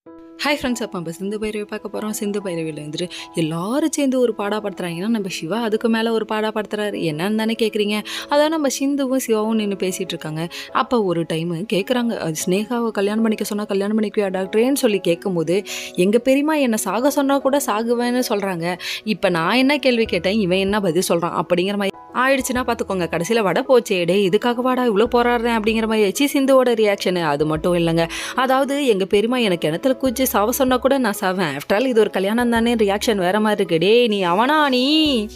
Hi friends, அப்போ நம்ம சிந்து பைரவி பார்க்க போகிறோம். சிந்து பைரவியில் வந்துட்டு எல்லாரும் சேர்ந்து ஒரு பாடாப்படுத்துறாங்க. ஏன்னா நம்ம சிவா அதுக்கு மேலே ஒரு பாடாப்படுத்துறாரு. என்னன்னு தானே கேட்குறீங்க? அதான் நம்ம சிந்துவும் சிவாவும் நின்று பேசிகிட்டு இருக்காங்க. அப்போ ஒரு டைமு கேட்குறாங்க, அது ஸ்னேகாவை கல்யாணம் பண்ணிக்க சொன்னால் கல்யாணம் பண்ணிக்குவியா டாக்டரேன்னு சொல்லி கேட்கும்போது, எங்கள் பெரியம்மா என்னை சாக சொன்னால் கூட சாகுவேன்னு சொல்கிறாங்க. இப்போ நான் என்ன கேள்வி கேட்டேன், இவன் என்ன பதில் சொல்கிறான் அப்படிங்கிற மாதிரி ஆயிடுச்சுன்னா பார்த்துக்கோங்க. கடைசியில் வடை போச்சே, டே இதுக்காக வாடா இவ்வளோ போராடுறேன் அப்படிங்கிற மாதிரி ஆச்சு சிந்துவோட ரியாக்ஷனு. அது மட்டும் இல்லைங்க, அதாவது எங்கள் பெரியம்மா எனக்கு கிணத்துல குச்சி சாவ சொன்னா கூட நான் சாவேன். ஆஃப்டர் ஆல் இது ஒரு கல்யாணம் தானே, ரியாக்ஷன் வேற மாதிரி இருக்கு. டே நீ அவனா நீ.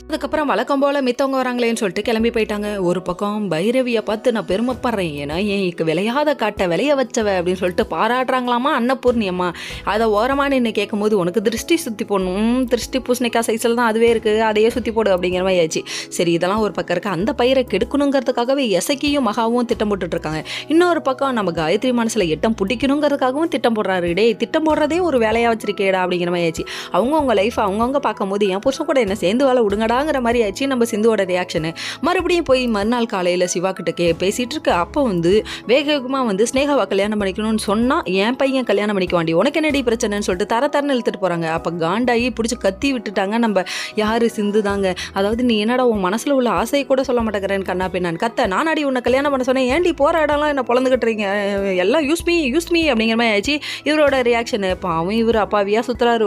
அதுக்கப்புறம் வழக்கம் போல மித்தவங்க வராங்களேன்னு சொல்லிட்டு கிளம்பி போயிட்டாங்க. ஒரு பக்கம் பைரவியை பார்த்து நான் பெருமைப்படுறேன், ஏன்னா எனக்கு விளையாத காட்ட விளைய வச்சவ அப்படின்னு சொல்லிட்டு பாராட்டுறாங்களாமா அன்னபூர்ணி அம்மா. அதை ஓரமாக நின்று கேட்கும் போது, உனக்கு திருஷ்டி சுற்றி போடணும், திருஷ்டி பூசணிக்காய் சைஸில் தான் அதுவே இருக்குது, அதையே சுற்றி போடு அப்படிங்கிற மாதிரி ஆச்சு. சரி, இதெல்லாம் ஒரு பக்கம் இருக்கு. அந்த பயிரை கெடுக்கணுங்கிறதுக்காகவே எசக்கியும் மகாவும் திட்டம் போட்டுட்டு இருக்காங்க. இன்னொரு பக்கம் நம்ம காயத்ரி மனசுல எட்டம் பிடிக்கணுங்கிறதுக்காகவும் திட்டம் போடுறாரு. டே திட்டம் போடுறதே ஒரு வேலையா வச்சிருக்கேடா அப்படிங்கிற மாதிரி ஆச்சு. அவங்கவுங்க லைஃப் அவங்கவுங்க பார்க்கும்போது என் புருஷன் கூட என்ன சேர்ந்து வேலை விடுங்கடாங்கிற மாதிரி ஆச்சு நம்ம சிந்துவோட ரியாக்ஷனு. மறுபடியும் போய் மறுநாள் காலையில் சிவா கிட்ட பேசிட்டு இருக்கு. அப்போ வேகமாக ஸ்னேகாவை கல்யாணம் பண்ணிக்கணும்னு சொன்னா என் பையன் கல்யாணம் பண்ணிக்க வேண்டி உனக்கு என்னடி பிரச்சனைன்னு சொல்லிட்டு தரன்னு இழுத்துட்டு போறாங்க. அப்போ காண்டாயி பிடிச்சி கத்தி விட்டுட்டாங்க நம்ம யாரு சிந்து தாங்க. அதாவது நீ என்னடா உன் மனசுல உள்ள ஆசையை கூட சொல்ல மாட்டேங்கிறேன் கண்ணா பின்னான் கத்த, நானாடி உன்னை கல்யாணம் பண்ண சொன்னேன், ஏன்டி போற இடம்லாம் என்ன பொழந்துக்கிட்டுறீங்க, எல்லாம் யூஸ் மீ அப்படிங்கிற மாதிரி ஆச்சு இவரோட ரியாக்ஷனு. பாவம் இவர் அப்பாவியா சுத்துறாரு.